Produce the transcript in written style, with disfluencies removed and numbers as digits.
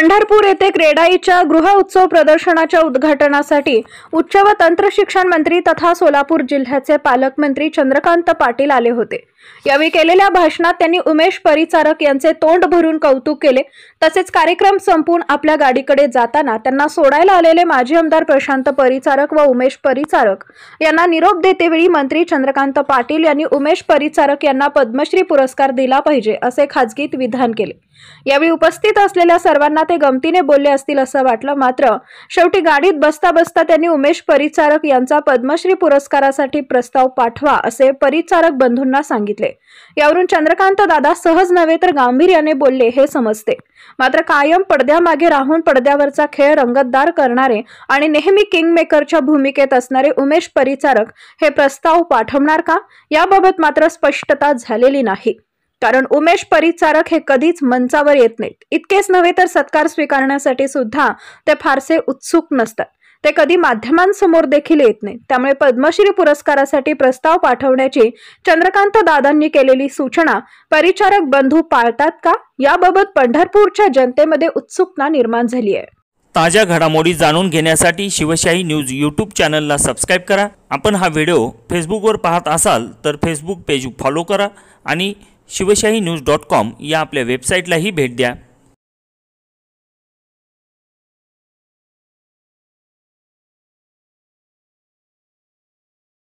पंढरपूर येथे क्रेडाईच्या गृह उत्सव प्रदर्शनाच्या उद्घाटनासाठी उच्च व तंत्र शिक्षण मंत्री तथा सोलापूर जिल्ह्याचे पालकमंत्री चंद्रकांत पाटील आले होते। यावेळी केलेल्या भाषणात त्यांनी उमेश परिचारक यांचे तोंड भरून कौतुक केले। तसेच कार्यक्रम संपून आपल्या गाडीकडे जाताना त्यांना सोडायला आलेले माजी आमदार प्रशांत परिचारक व उमेश परिचारक यांना निरोप देतेवेळी मंत्री चंद्रकांत पाटील यांनी उमेश परिचारक यांना पद्मश्री पुरस्कार दिला पाहिजे असे खाजगीत विधान केले। यावेळी उपस्थित असलेल्या सर्वांना ते गमतीने बोलले असतील असं वाटलं, मात्र शेवटी गाडीत बसता बसता त्यांनी उमेश परिचारक यांचा पद्मश्री पुरस्कारासाठी प्रस्ताव पाठवा असे परिचारक बंधूंना सांगितले। यावरून चंद्रकांत दादा सहज नव्हे तर गांभीर्याने बोलले हे समजते। मात्र कायम पडद्यामागे राहून पडद्यावरचा खेळ रंगतदार करणारे आणि नेहमी किंग मेकरच्या भूमिकेत असणारे उमेश परिचारक हे प्रस्ताव पाठवणार का, याबाबत मात्र स्पष्टता झालेली नाही। कारण उमेश परिचारक हे कधीच मंचावर येत नाहीत। इतकेच नव्हे तर सत्कार स्वीकारण्यासाठी सुद्धा ते फारसे उत्सुक नसतात। ते कधी माध्यमांसमोर देखील येत नाहीत। त्यामुळे पद्मश्री पुरस्कारासाठी प्रस्ताव पाठवण्याची चंद्रकांत दादांनी केलेली सूचना परिचारक बंधू पाळतात का, याबाबत पंढरपूरच्या जनतेमध्ये उत्सुकता निर्माण झाली आहे। ताज्या घडामोडी जाणून घेण्यासाठी शिवशाही न्यूज यूट्यूब चॅनलला सबस्क्राइब करा। आपण हा व्हिडिओ फेसबुकवर पाहत असाल तर फेसबुक पेज फॉलो करा आणि शिवशाही न्यूज.com या आपल्या वेबसाईटलाही भेट द्या।